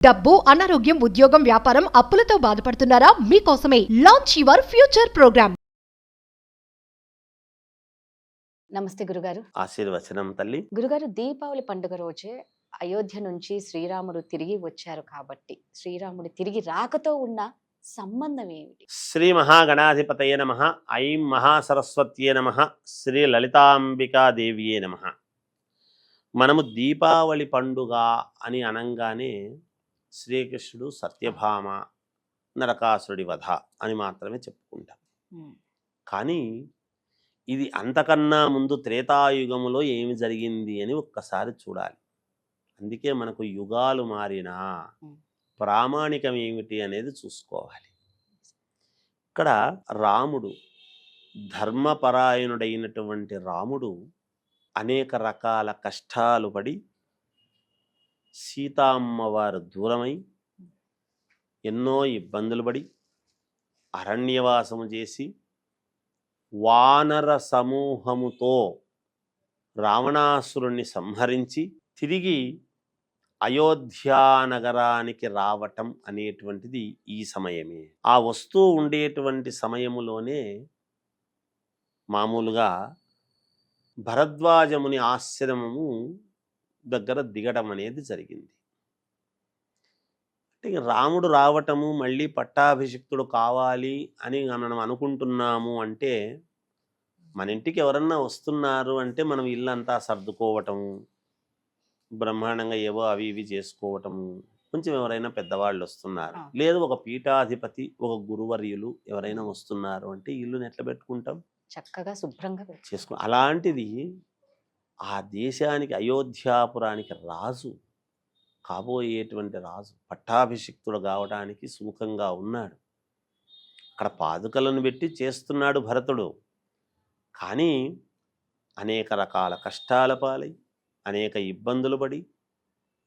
డబ్బు, అనారోగ్యం, ఉద్యోగం, వ్యాపారం, అప్పులతో బాధపడుతున్నారా? మీకోసమే లాంచ్ యువర్ ఫ్యూచర్ ప్రోగ్రామ్. నమస్తే గురుగారు. ఆశీర్వచనం తల్లి. గురుగారు, దీపావళి పండుగ రోజే అయోధ్య నుంచి శ్రీరాముడు తిరిగి వచ్చారు కాబట్టి శ్రీరాముడి తిరిగి రాకతో ఉన్న సంబంధం ఏమిటి? శ్రీ మహాగణాధిపతయే నమః. ఐం మహాసరస్వత్యే నమః. శ్రీ లలితాంబికాదేవియే నమః. మనము దీపావళి పండుగ అని అనంగానే శ్రీకృష్ణుడు సత్యభామ నరకాసురుడి వధ అని మాత్రమే చెప్పుకుంటాం. కానీ ఇది అంతకన్నా ముందు త్రేతాయుగములో ఏమి జరిగింది అని ఒక్కసారి చూడాలి. అందుకే మనకు యుగాలు మారినా ప్రామాణికం ఏమిటి అనేది చూసుకోవాలి. ఇక్కడ రాముడు, ధర్మపరాయణుడైనటువంటి రాముడు అనేక రకాల కష్టాలు పడి సీతామ్మవారు దూరమై ఎన్నో ఇబ్బందులు పడి అరణ్యవాసము చేసి వానర సమూహముతో రావణాసురుణ్ణి సంహరించి తిరిగి అయోధ్యా నగరానికి రావటం అనేటువంటిది ఈ సమయమే. ఆ వస్తూ ఉండేటువంటి సమయములోనే మామూలుగా భరద్వాజముని ఆశ్రమము దగ్గర దిగడం అనేది జరిగింది. అంటే రాముడు రావటము, మళ్ళీ పట్టాభిషిక్తుడు కావాలి అని మనం అనుకుంటున్నాము అంటే, మన ఇంటికి ఎవరన్నా వస్తున్నారు అంటే మనం ఇల్లంతా సర్దుకోవటము, బ్రహ్మాండంగా ఏవో అవి ఇవి చేసుకోవటము, కొంచెం ఎవరైనా పెద్దవాళ్ళు వస్తున్నారు, లేదు ఒక పీఠాధిపతి, ఒక గురువర్యులు ఎవరైనా వస్తున్నారు అంటే ఇల్లుని ఎట్లా పెట్టుకుంటాం? చక్కగా శుభ్రంగా చేసుకో. అలాంటిది ఆ దేశానికి, అయోధ్యాపురానికి రాజు కాబోయేటువంటి రాజు పట్టాభిషిక్తుడు కావడానికి సుముఖంగా ఉన్నాడు. అక్కడ పాదుకలను పెట్టి చేస్తున్నాడు భరతుడు. కానీ అనేక రకాల కష్టాల పాలై అనేక ఇబ్బందులు పడి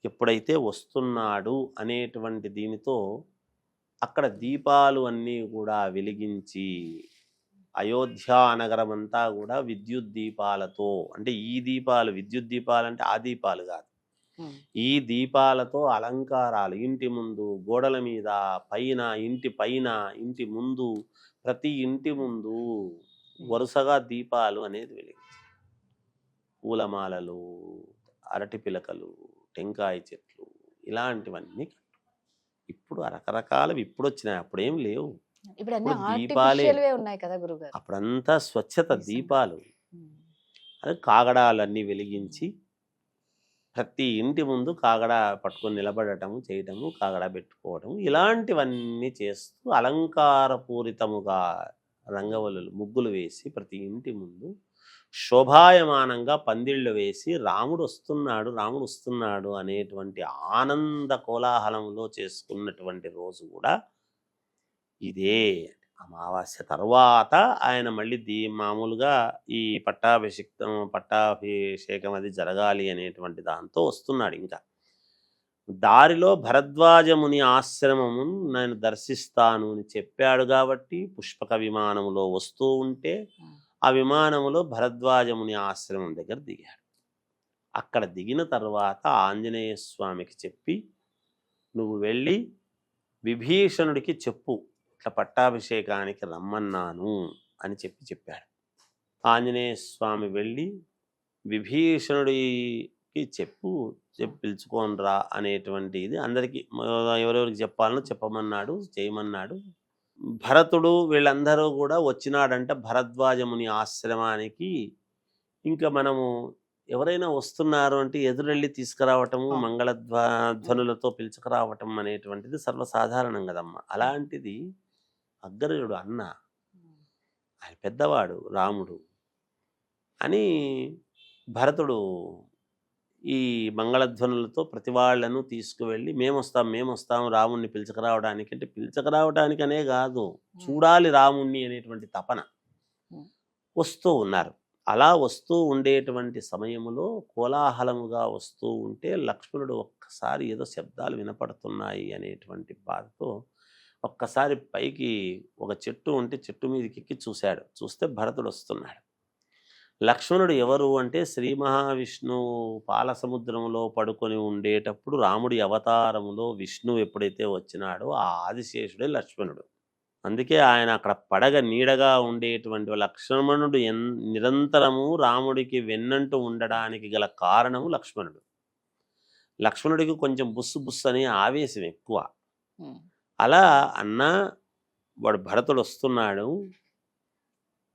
ఎప్పుడైతే వస్తున్నాడు అనేటువంటి దీనితో అక్కడ దీపాలు అన్నీ కూడా వెలిగించి అయోధ్యా నగరం అంతా కూడా విద్యుత్ దీపాలతో, అంటే ఈ దీపాలు విద్యుత్ దీపాలు అంటే ఆ దీపాలు కాదు, ఈ దీపాలతో అలంకారాలు ఇంటి ముందు, గోడల మీద, పైన, ఇంటి పైన, ఇంటి ముందు, ప్రతి ఇంటి ముందు వరుసగా దీపాలు అనేది వెలిగించారు. పూలమాలలు, అరటి పిలకలు, టెంకాయ చెట్లు, ఇలాంటివన్నీ. ఇప్పుడు రకరకాలవి ఇప్పుడు వచ్చినాయి, అప్పుడేం లేవు. దీపాలే ఉన్నాయి కదా గురుగారు. అప్పుడంతా స్వచ్ఛత, దీపాలు. అది కాగడాలన్నీ వెలిగించి ప్రతి ఇంటి ముందు కాగడా పట్టుకొని నిలబడటము, చేయటము, కాగడా పెట్టుకోవటము, ఇలాంటివన్నీ చేస్తూ అలంకారపూరితముగా రంగవల్లులు, ముగ్గులు వేసి ప్రతి ఇంటి ముందు శోభాయమానంగా పందిళ్ళు వేసి రాముడు వస్తున్నాడు, రాముడు వస్తున్నాడు అనేటువంటి ఆనంద కోలాహలంలో చేసుకున్నటువంటి రోజు కూడా ఇదే. అమావాస్య తర్వాత ఆయన మళ్ళీ మామూలుగా ఈ పట్టాభిషేకం అది జరగాలి అనేటువంటి దాంతో వస్తున్నాడు. ఇంకా దారిలో భరద్వాజముని ఆశ్రమము నేను దర్శిస్తాను అని చెప్పాడు కాబట్టి పుష్పక విమానములో వస్తూ ఉంటే ఆ విమానములో భరద్వాజముని ఆశ్రమం దగ్గర దిగాడు. అక్కడ దిగిన తర్వాత ఆంజనేయ స్వామికి చెప్పి, నువ్వు వెళ్ళి విభీషణుడికి చెప్పు, ఇట్లా పట్టాభిషేకానికి రమ్మన్నాను అని చెప్పాడు. ఆంజనేయ స్వామి వెళ్ళి విభీషణుడికి చెప్పి పిలుచుకోనరా అనేటువంటి ఇది అందరికీ ఎవరెవరికి చెప్పాలనో చెప్పమన్నాడు, చేయమన్నాడు. భరతుడు వీళ్ళందరూ కూడా వచ్చినాడంట భరద్వాజముని ఆశ్రమానికి. ఇంకా మనము ఎవరైనా వస్తున్నారు అంటే ఎదురెళ్ళి తీసుకురావటము, మంగళధ్వనులతో పిలుచుకురావటం అనేటువంటిది సర్వసాధారణం కదమ్మా. అలాంటిది అగ్రజుడు అన్న, ఆయన పెద్దవాడు రాముడు అని భరతుడు ఈ మంగళధ్వనులతో ప్రతి వాళ్ళను తీసుకువెళ్ళి మేమొస్తాము రాముణ్ణి పిలుచుకురావడానికి. అంటే పిలుచుకురావడానికనే కాదు, చూడాలి రాముణ్ణి అనేటువంటి తపన వస్తూ ఉన్నారు. అలా వస్తూ ఉండేటువంటి సమయంలో కోలాహలముగా వస్తూ ఉంటే లక్ష్మణుడు ఒక్కసారి ఏదో శబ్దాలు వినపడుతున్నాయి అనేటువంటి బాధతో ఒక్కసారి పైకి ఒక చెట్టు ఉంటే చెట్టు మీదకి ఎక్కి చూశాడు. చూస్తే భరతుడు వస్తున్నాడు. లక్ష్మణుడు ఎవరు అంటే శ్రీ మహావిష్ణువు పాలసముద్రంలో పడుకొని ఉండేటప్పుడు రాముడి అవతారములో విష్ణువు ఎప్పుడైతే వచ్చినాడో ఆ ఆదిశేషుడే లక్ష్మణుడు. అందుకే ఆయన అక్కడ పడగ నీడగా ఉండేటువంటి లక్ష్మణుడు నిరంతరము రాముడికి వెన్నంటూ ఉండడానికి గల కారణము లక్ష్మణుడు. లక్ష్మణుడికి కొంచెం బుస్సు బుస్సు అని ఆవేశం ఎక్కువ. ఉమ్, అలా అన్నా వాడు భరతుడు వస్తున్నాడు,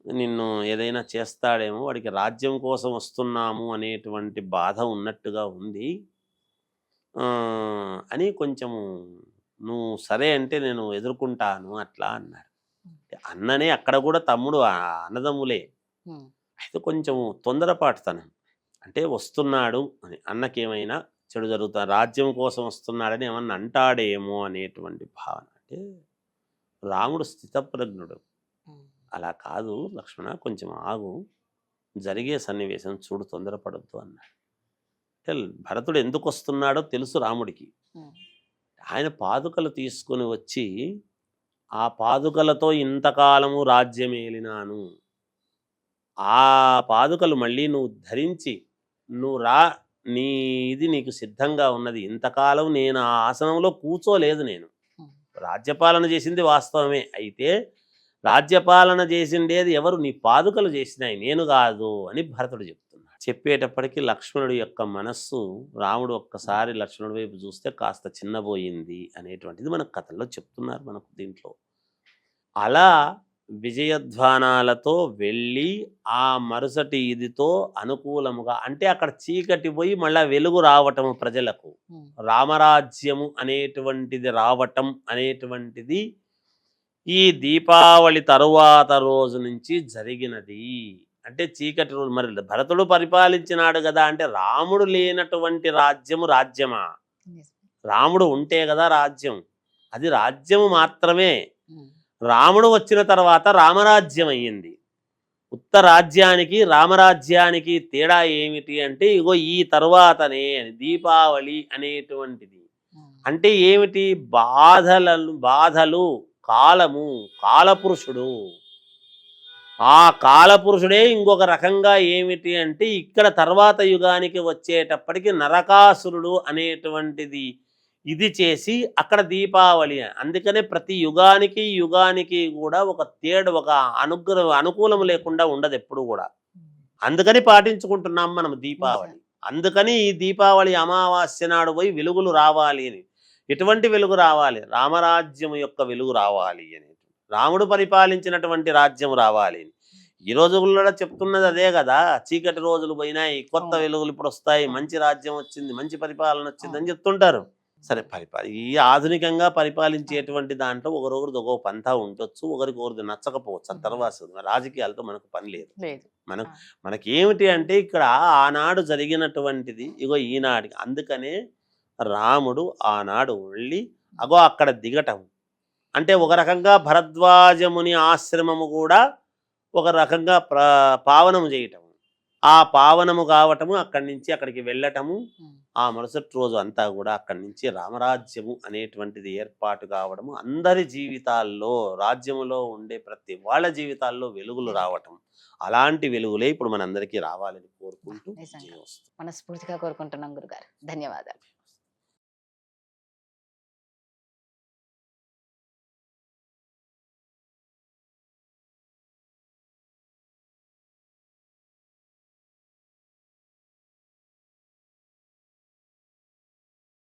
నిన్ను ఏదైనా చేస్తాడేమో, వాడికి రాజ్యం కోసం వస్తున్నాము అనేటువంటి బాధ ఉన్నట్టుగా ఉంది ఆ, అని కొంచెము నువ్వు సరే అంటే నేను ఎదుర్కొంటాను అట్లా అన్నాడు. అన్ననే అక్కడ కూడా తమ్ముడు అన్నదమ్ములే. ఉమ్, అయితే కొంచెము తొందరపాటుతనం, అంటే వస్తున్నాడు అని అన్నకేమైనా చెడు జరుగుతా రాజ్యం కోసం వస్తున్నాడని ఏమన్నా అంటాడేమో అనేటువంటి భావన. అంటే రాముడు స్థితప్రజ్ఞుడు. ఉమ్, అలా కాదు లక్ష్మణ, కొంచెం ఆగు, జరిగే సన్నివేశం చూడు, తొందరపడద్దు అన్నాడు. అంటే భరతుడు ఎందుకు వస్తున్నాడో తెలుసు రాముడికి. ఉమ్, ఆయన పాదుకలు తీసుకుని వచ్చి ఆ పాదుకలతో ఇంతకాలము రాజ్యమేలినాను, ఆ పాదుకలు మళ్ళీ నువ్వు ధరించి నువ్వు రా, నీ ఇది నీకు సిద్ధంగా ఉన్నది, ఇంతకాలం నేను ఆ ఆసనంలో కూర్చోలేదు, నేను ఉమ్, రాజ్యపాలన చేసింది వాస్తవమే, అయితే రాజ్యపాలన చేసిండేది ఎవరు, నీ పాదుకలు చేసినాయి, నేను కాదు అని భరతుడు చెప్తున్నాడు. చెప్పేటప్పటికి లక్ష్మణుడి యొక్క మనస్సు, రాముడు ఒక్కసారి లక్ష్మణుడి వైపు చూస్తే కాస్త చిన్నబోయింది అనేటువంటిది మనకు కథల్లో చెప్తున్నారు మనకు దీంట్లో. అలా విజయధ్వానాలతో వెళ్ళి ఆ మరుసటి ఇదితో అనుకూలముగా, అంటే అక్కడ చీకటి పోయి మళ్ళా వెలుగు రావటము ప్రజలకు, ఉమ్, రామరాజ్యము అనేటువంటిది రావటం అనేటువంటిది ఈ దీపావళి తరువాత రోజు నుంచి జరిగినది. అంటే చీకటి రోజు, మరి భరతుడు పరిపాలించినాడు కదా, అంటే రాముడు లేనటువంటి రాజ్యము రాజ్యమా? నిజమే. రాముడు ఉంటే కదా రాజ్యం, అది రాజ్యము మాత్రమే. ఉమ్, రాముడు వచ్చిన తర్వాత రామరాజ్యం అయ్యింది. ఉత్త రాజ్యానికి రామరాజ్యానికి తేడా ఏమిటి అంటే ఇగో ఈ తరువాతనే దీపావళి అనేటువంటిది. ఉమ్, అంటే ఏమిటి, బాధలు కాలము, కాలపురుషుడు. ఆ కాలపురుషుడే ఇంకొక రకంగా ఏమిటి అంటే ఇక్కడ తర్వాత యుగానికి వచ్చేటప్పటికి నరకాసురుడు అనేటువంటిది ఇది చేసి అక్కడ దీపావళి. అందుకనే ప్రతి యుగానికి కూడా ఒక ఒక అనుకూలం లేకుండా ఉండదు ఎప్పుడు కూడా. ఉమ్, అందుకని పాటించుకుంటున్నాం మనం దీపావళి. అందుకని ఈ దీపావళి అమావాస్య నాడు పోయి వెలుగులు రావాలి అని. ఎటువంటి వెలుగు రావాలి? రామరాజ్యం యొక్క వెలుగు రావాలి అని, రాముడు పరిపాలించినటువంటి రాజ్యం రావాలి అని. ఈ రోజుల్లో చెప్తున్నది అదే కదా, చీకటి రోజులు పోయినాయి, కొత్త వెలుగులు ఇప్పుడు వస్తాయి, మంచి రాజ్యం వచ్చింది, మంచి పరిపాలన వచ్చింది అని చెప్తుంటారు. సరే, ఈ ఆధునికంగా పరిపాలించేటువంటి దాంట్లో ఒకరొకరిది ఒక పంథా ఉండొచ్చు, ఒకరికి నచ్చకపోవచ్చు, ఆ తర్వాత రాజకీయాలతో మనకు పని లేదు. లేదు. మనకేమిటి అంటే ఇక్కడ ఆనాడు జరిగినటువంటిది ఇగో ఈనాడికి. అందుకనే రాముడు ఆనాడు వెళ్ళి అగో అక్కడ దిగటం అంటే ఒక రకంగా భరద్వాజముని ఆశ్రమము కూడా ఒక రకంగా పావనము చేయటము, ఆ పావనము కావటము, అక్కడి నుంచి అక్కడికి వెళ్ళటము, ఉమ్, ఆ మరుసటి రోజు అంతా కూడా అక్కడి నుంచి రామరాజ్యము అనేటువంటిది ఏర్పాటు కావడము, అందరి జీవితాల్లో, రాజ్యములో ఉండే ప్రతి వాళ్ళ జీవితాల్లో వెలుగులు రావటం. అలాంటి వెలుగులే ఇప్పుడు మనందరికీ రావాలని కోరుకుంటూ నిజంగా. జయమస్తు. మనస్ఫూర్తిగా కోరుకుంటున్నాం గురుగారు. ధన్యవాదాలు.